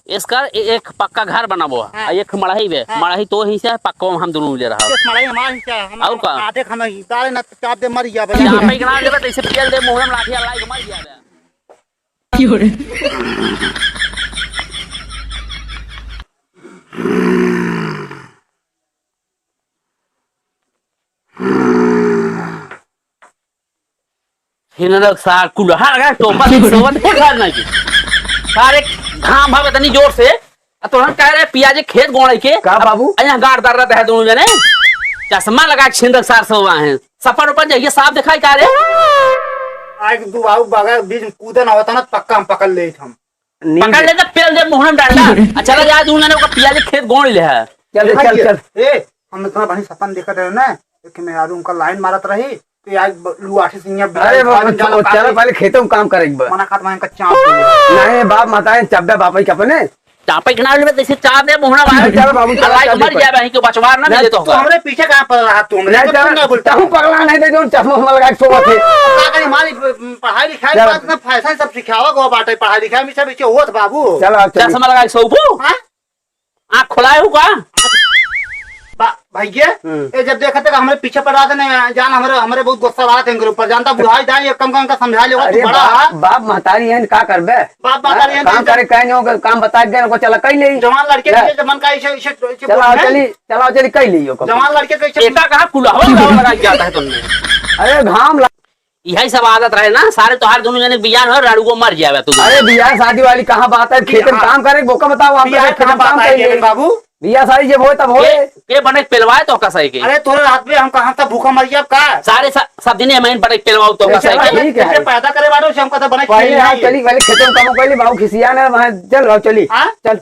इसका एक पक्का घर बना हुआ है, एक मड़ाही वे मड़ाही तो ही से पक्का हम दोनों ले रहा मड़ाही हमारी क्या हम और का आधे खाना ही तारे न चाप दे मर गया बे यहाँ पे इतना लेबे तो इसे पियल दे मुंह में लाठी अल्लाह के मर गया बे क्यों रे हिनरक सार कुल्हा लगा टोपा से सोवत घर ना की सारे घाम भावे तनी जोर से तोहन कह रहे पियाजे खेत गोड़े के का बाबू यहाँ गाड़ दर रहा है दोनों जने चश्मा लगा छिंदक सार सोवा है सफर ऊपर जाइए साफ दिखाई का रे आज दू बाबू बगैर बीच कूदे ना होता ना पक्का हम पकड़ ले हम पकड़ ले तो पेल दे मुंह में डालना चला जा दूं ने का पियाजे खेत गोड़ ले है चल चल चल ए हम इतना बड़ी सपन देखत रहे ना कि मैं यार उनका लाइन मारत रही तो आज लुआठी सिंह अरे चलो पहले खेतों में काम करेंगे मना खात में कच्चा नहीं बाप माताएं चब्बे बापा के अपने चापे के नाल में जैसे चाप दे मुहना बाहर चलो बाबू अल्लाह के मर गया बहन के बचवार ना दे तो तो हमरे पीछे कहां पड़ रहा तू हमरे नहीं बोलता हूं पगला नहीं दे जो चश्मा हम लगा के सोवा थे का करी हमारी पढ़ाई लिखाई बात ना फैशन सब सिखावा गो बाटे पढ़ाई लिखाई में सब होत बाबू चलो चश्मा लगा के सोबू हां आंख खुलाए हो का भैया ये जब देखा था हमारे पीछे पड़ रहा था ना जान हमारे बहुत गुस्सा आ रहा था इनके ऊपर जानता बुढ़ाई जाए कम कम का समझा लेगा तू बड़ा बाप महतारी है का करबे बाप महतारी है काम करे कहीं नहीं काम बता दे को चला कहीं नहीं जवान लड़के के जमन का इसे चलाओ चली कहीं लियो जवान लड़के के एटा कहां कुलावा लगा के आता है तुमने अरे घाम यही सब आदत रहे ना सारे तोहार दोनों जने बियान हो राड़ू को मर जावे तू अरे बियाह शादी वाली कहाँ बात है खेत में काम करे बोका बताओ हम खेत में काम करेंगे बाबू बियाह शादी जब हो तब हो के बने पेलवाए तो का सही के अरे तोरे रात में हम कहां तक भूखा मर गया का सारे सब दिन महीन बने पेलवाओ तो का सही के ठीक है पैदा करे बाड़ो से हम कहता बने पहले आप चली पहले खेत में काम कर ली बाबू खिसिया ना वहां चल रहो चली चल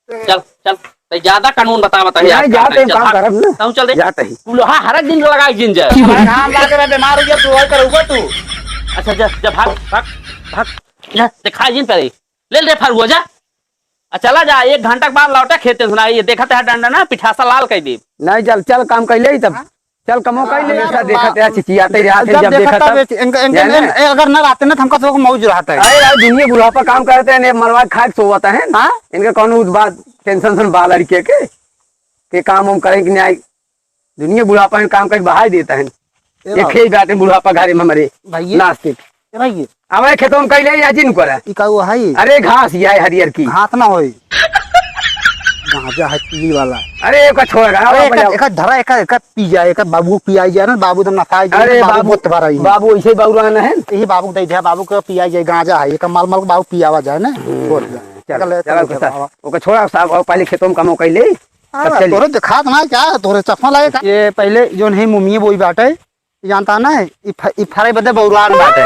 चल चल तो ज्यादा कानून बता यार जाते हैं काम करब ना तू चल दे जाते ही कुल्हा हर दिन लगा जिन जा नाम लाके मैं बीमार हो गया तू और करूंगा तू अच्छा जा जा भाग भाग भाग जा दिखा जिन पे ले फरुआ जा चला जा 1 घंटा के बाद लौटा खेते सुना ये देखा था डंडा ना पिठासा लाल कह दी नहीं चल चल काम कर ले तब चल कमो कर ले ऐसा देखते हैं चिचियाते रहते जब देखा तब अगर ना रहते ना हमका तो मौज रहता है अरे दुनिया बुढ़ापा काम करते हैं मरवा खा के सोता है ना इनका कौन बात टेंशन बाल लड़के के काम हम करें कि नहीं दुनिया बुढ़ापा में काम करके बहा देता है ये खेल जाते बुढ़ापा घरे में मरे नाश्ते भाई हमारे खेतों में कहीं या जिन कर अरे घास ये है हरियर की घास ना हो गांजा है पीली वाला अरे एक छोड़ एक धरा एक पी जाए एक बाबू पियाई जाए ना बाबू तुम नफाई अरे बाबू बाबू ऐसे बाबू रहना है यही बाबू दे दिया बाबू को पियाई जाए गांजा है एक माल माल बाबू पियावा जाए ना चल छोड़ा साहब पहले खेतों में काम कर ले तोरे दिखा ना क्या तोरे चश्मा लगे ये पहले जो नहीं मुमिये बोई बाटे जानता ना फरे बदे बौरुआर में बाटे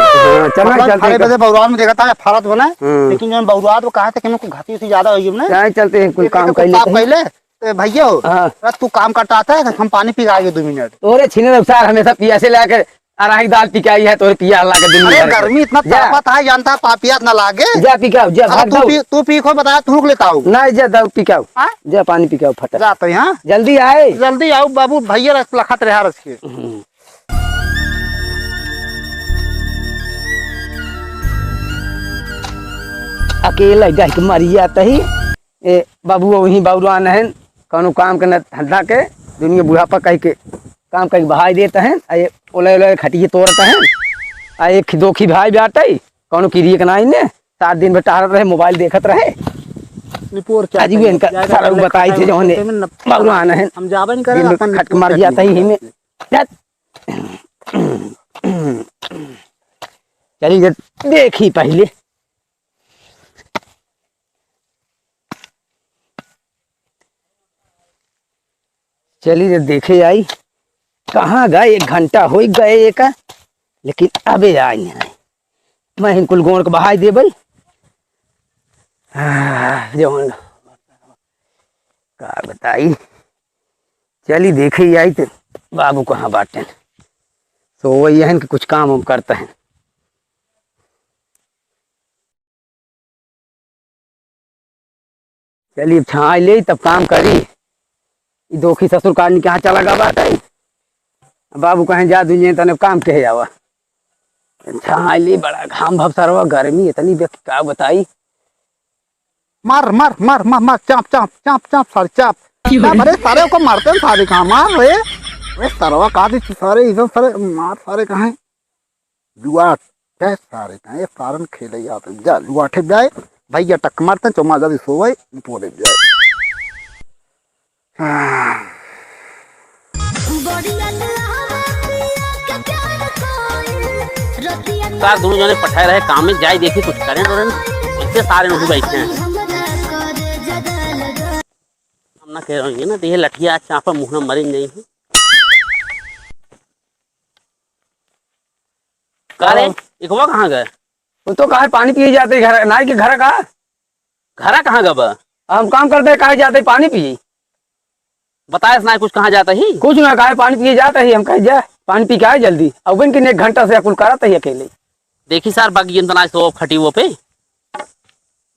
फरे बदे बौरुआर में देखा था फरत बने लेकिन जो बौरुआर वो कहा था कि मैं घाटी से ज्यादा होगी ना चलते हैं कुछ काम कर ले पहले भैया तू काम करता है हम पानी पी आएंगे 2 मिनट तोरे छीने नुकसान हमेशा पिया से लाके अराही दाल पिकाई है तोरे पिया ला के दुनिया गर्मी इतना तापत है जानता पापिया ना लागे जा पिकाओ जा भाग तू पी को बताया तू लेता हूँ नहीं जा दाल पिकाओ जा पानी पिकाओ फटा जाते हैं जल्दी आए जल्दी आओ बाबू भैया लखत रहा रस के अकेला गाय के मारी जाता ही ए बाबू वही बाबूआन है कौनो काम के न धंधा के दुनिया बुढ़ापा कह के काम कहीं बहाई देता है ये ओले ओले खटिए तोड़ता है आ एक दो खी भाई बाटे कौनो किरिए के नहीं ने 7 दिन में टहरत रहे मोबाइल देखत रहे अजीब इनका सारा बताई थे जो ने बाबूआन है हम जाबे नहीं करे अपन खट मार जाता ही में चलिए देखी पहले चलिए देखे आई कहाँ गए 1 घंटा हो गए एक लेकिन अबे आई नहीं मैं इनको गोड़ के बहाई दे भाई जो का बताई चली देखे आई तो बाबू कहाँ बाटे तो वही है कि कुछ काम हम करते हैं चलिए छाई ले तब काम करी दोखी ससुर कालनी कहाँ चला गा बात है बाबू कहें जा दुनिया तने काम कहे जावा छाई ले बड़ा घाम भव सरवा गर्मी इतनी व्यक्ति का बताई मार मार मार मार मार चाप चाप चाप चाप सारे चाप अरे सारे को मारते हैं सारे कहाँ मार रे अरे सरवा कहा दी सारे इधर सारे मार सारे कहाँ है जुआ क्या सारे कहाँ ये सारन खेले जाते जा जुआठे जाए भैया टक मारते हैं चौमा जल्दी सोए पोले जाए सार दोनों जने पठाए रहे काम में जाए देखी कुछ करें इससे सारे नहीं बैठे हैं हम ना कह रहे हैं ना देह लठिया चापा मुँह मरे नहीं है कारे इकवा कहाँ गए वो तो कहा पानी पिए जाते घर नाई के घर का घरा कहाँ गए हम काम करते कहा जाते पानी पिए बताए ना कुछ कहाँ जाता ही कुछ ना कहा पानी पिए जाता ही हम कहे जाए पानी पी के आए जल्दी अब कि 1 घंटा से अकुल कराता ही अकेले देखी सार बाकी तना तो खटी वो पे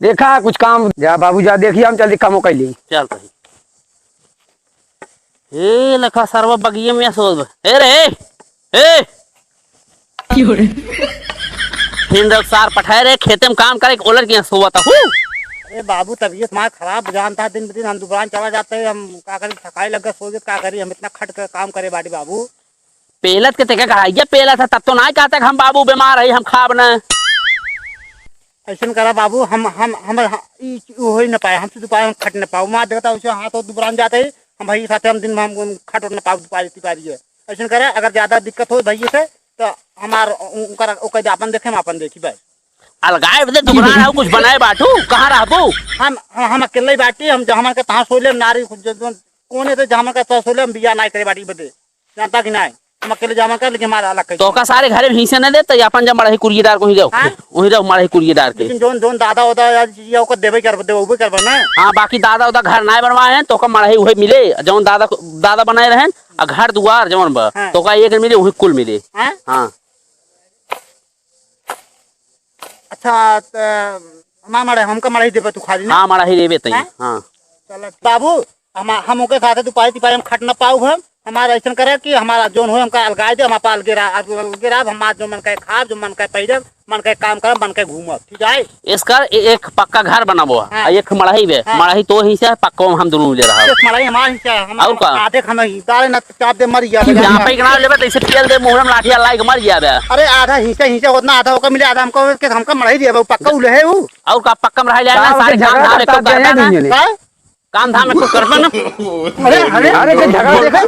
देखा कुछ काम जा बाबू जा देखिए हम जल्दी कामों कर ली चल रही ए लखा सरवा बगिए में सोच ए रे ए फिर सार पठाए रहे खेते में काम करे ओलर के सोता हूँ अरे बाबू तबीयत हमारा खराब जानता है दिन ब दिन हम दुकान चला जाते हैं हम क्या करें थकाई लग गए सोच क्या करें हम इतना खट कर काम करे बाटी बाबू पेलत के तेका कहा पेला था तब तो ना कहते हम बाबू बीमार है हम खाब न ऐसा करा बाबू हम हो ही न पाए हमसे दोपहर हम खट न पाओ माँ देखता उसे हाथ और दुकान जाते ही हम भाई साथ हम दिन में हम खट न पाओ पारी ऐसा करे अगर ज्यादा दिक्कत हो भैया से तो हमार अपन देखे हम अपन देखी भाई अलगाए बदे दुकान है कुछ बनाए बाटू कहाँ रहबो हम अकेले बाटी हम जहाँ के तहाँ सोले नारी कोने थे जहाँ का सोले हम बिया ना करे बाटी बदे जानता कि ना हम अकेले जमा कर लेकिन हमारा अलग तो का सारे घरे भीसे न देते अपन जब मड़ही कुरियदार को ही जाओ वही जाओ मड़ही कुरियदार के लेकिन जोन जोन दादा होता है या को देबे कर ना हां बाकी दादा उदा घर ना बनवाए हैं तो का मड़ही वही मिले जोन दादा बनाए रहे और घर दुआर जवन बा तो का एक मिले वही कुल मिले हां अच्छा हमारा मड़ही हमका मड़ही देबे तू खाली ना हां मड़ही देबे तई हां चल बाबू हम ओके साथे तू पाई हम खट न पाऊ हम हमारा ऐसा करे कि हमारा जोन हो हमका अलगाए दे हम अलगे राब हम जो मन के खाब जो मन के पैदे मन के काम कर मन के घूमब ठीक है इसका एक पक्का घर बनाबो एक मड़ही बे मड़ही तो ही से पक्का हम दोनों ले रहा मड़ही हमारा हिस्सा है और का आधे हम दाले न चाप दे मर गया यहां पे कना लेबे तैसे तेल दे मुहरम लाठिया लाई के मर गया बे अरे आधा हिस्सा उतना आधा ओका मिले आधा हमका मड़ही देबे पक्का उले है वो और का पक्का में रह ले सारे काम धाम को करना काम धाम में कुछ करबे ना अरे के झगड़ा देखा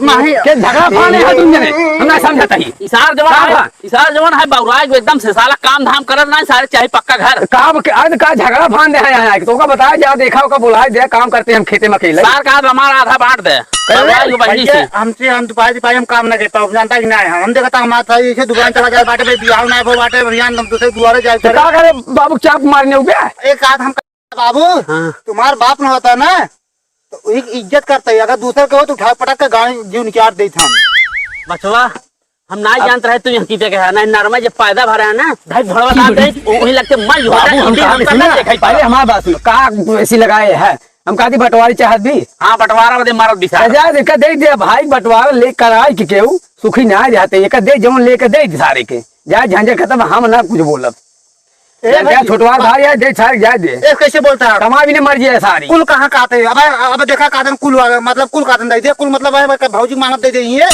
नहीं के झगड़ा पाने है तुम ने हम समझता ही इसार जवान है बाउराज एकदम से साला काम धाम करत ना सारे चाहे पक्का घर काम के आज का झगड़ा फान दे है तो का बताया जा देखा का बुलाए दे काम करते हम खेते में अकेले सार का हमारा आधा बांट दे हमसे हम दोपहर हम काम न करता हूं जानता कि नहीं हम देखता हमारा ऐसे दुकान चला जाए बाटे पे बियाह ना हो बाटे बरियान हम दूसरे दुआरे जाए क्या करे बाबू चाप मारने हो गया एक आध हम बाबू तुम्हारा बाप न होता ना तो एक इज्जत करता है अगर दूसरे के हो तो उठा पटक के गाड़ी जीव निकाल दे हम बचवा हम ना जानते रहे तू हकीकत के है ना नरमा जब फायदा भरा है ना भाई भड़वा काट दे वही लगते मर बाबू हम पहले हमारी बात सुनो का ऐसी लगाए है हम कहती बंटवारी चाहत भी हां बंटवारा बदे मारत बिसा जा देख दे दे भाई बंटवारा लेकर आए कि केहू सुखी ना जाते एक दे जवन लेकर दे सारे के जा झंझट खत्म हम ना कुछ बोलब छोटवा भाई है दे सारे जा दे कैसे बोलता है कमा भी नहीं मर जाए सारी कुल कहाँ काते अब देखा कातन कुल मतलब कुल कातन दे दे कुल मतलब है भौजी मानत दे दे ये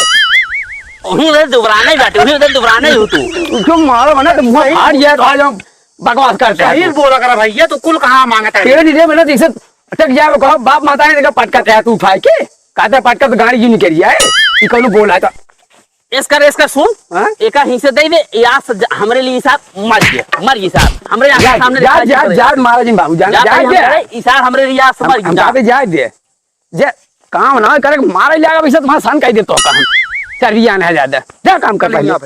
उधर दुबराने बैठे उधर दुबराने हो तू क्यों मारो बना तो मुंह फाड़ गया तो आज हम बकवास करते हैं सही बोला करा भैया तो कुल कहाँ मांगता है तेरे नहीं दे मैंने जैसे अटक जाए कहो बाप माता ने देखा पटका है तू उठाए के कहते पटका तो गाड़ी यूं निकल जाए ये कौन बोला है तो इसका सुन एक हिस्से दे दे या हमरे लिए साहब मर गई साहब हमरे सामने जा मारा जी बाबू जा दे ईसार हमरे लिए समझ जाते जाए दे जे काम ना करे मारा जाएगा वैसे तुम्हारा सन कह दे तो काम चर्बिया नहीं ज्यादा क्या काम कर भैया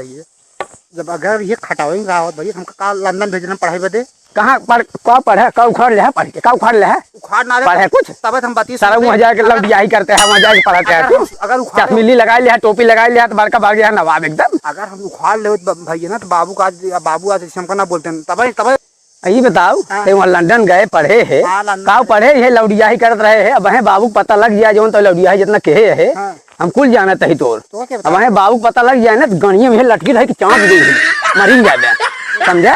जब अगर ये खटावेंगे रावत भैया हमका काल लंदन भेजना पढ़ाई बदे कहाँ पढ़ का पढ़े का उखाड़ ले पढ़ के का उखाड़ ले उखाड़ ना पढ़े कुछ तब हम बाती सारा वहाँ जाके लग बियाही करते हैं वहाँ जाके पढ़ाते हैं अगर चश्मिली लगा लिया टोपी लगा लिया तो बड़का भाग गया नवाब एकदम अगर हम उखाड़ ले भैया ना तो बाबू आज हमको ना बोलते हैं तब तब यही बताओ वहाँ लंदन गए पढ़े है का पढ़े है लौडियाही करत रहे है अब वह बाबू पता लग गया जो तो लौडियाही जितना कहे है हम कुल जाना तही तोर अब वह बाबू पता लग जाए ना तो गणिये में लटकी रहे कि चाँद गई मरी जाए समझा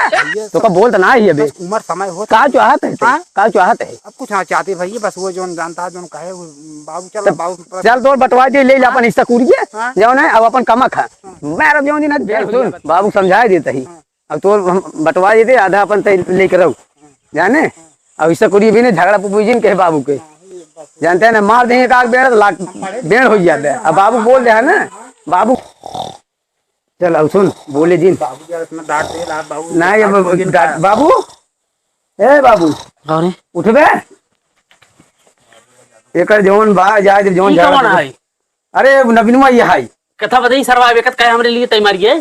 तो का बोल तो ना ही अबे बस उम्र समय हो का चाहत है हाँ? का चाहत है अब कुछ ना चाहते भैया, बस वो जो जानता है जो कहे वो बाबू चल बाबू चल तोर बटवा दे ले अपन हिस्सा कूरिए हाँ। जौन है अब अपन कमा खा मैं अब जौन दिन भेड़ सुन बाबू समझाए देता ही अब तोर हम बटवा दे दे आधा अपन तय लेकर रहो जाने अब हिस्सा कूरिए भी ने झगड़ा पुपूजिन कहे बाबू के जानते हैं ना मार देंगे का बेड़ तो लाख बेड़ हो जाता है अब बाबू बोल दे है ना बाबू चल अब सुन बोले जिन बाबू यार इसमें डांट दे रहा बाबू नहीं अब बाबू ए बाबू अरे उठ बे एकर जौन बा जाए जौन ई कौन झगड़ा है अरे नवीनमा ये हाई कथा बताई सरवा बेकत कहे हमरे लिए तय मारिए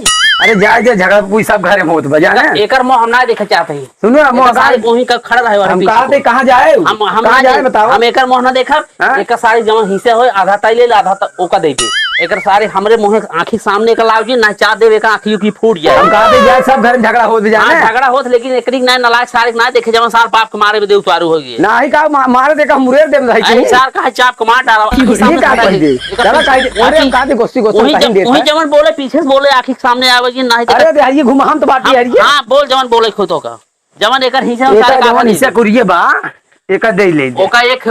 अरे जाए जे झगड़ा कोई सब घरे में होत बजा ना एकर मोह हम ना देखे चाहते हैं सुनो हम एकर सारी वहीं का खड़ा रहे हम कहते कहाँ जाए हम कहाँ जाए बताओ हम एकर मोह ना देखब हाँ? एकर सारी जमा हिस्से होय आधा तय ले आधा ओका दे दे एकर सारे हमरे मुंह आंखी सामने का लाव जी ना चाह देवे का आंखी की फूट जाए हम कहते जाए सब घर में झगड़ा होत हाँ, जाने झगड़ा होत लेकिन एकरी ना नलायक सारे ना देखे जमा सार बाप के मारे में देव तारू हो गए ना ही का मारे दे का मुरे दे भाई आई सार का चाप कमा डाला आँखी सामने का खड़ा कर दे है। चला काहे अरे हम कहते गोस्ती गोस्ती कहीं दे वही जमन बोले पीछे से बोले आंखी के सामने आवे जी ना अरे दे ये घुमा हम तो बाटी यार ये हाँ बोल जमन बोले खुद का जमन एकर हिस्सा एका सारे जवन का हिस्सा करिए बा एका दे ले ओका एक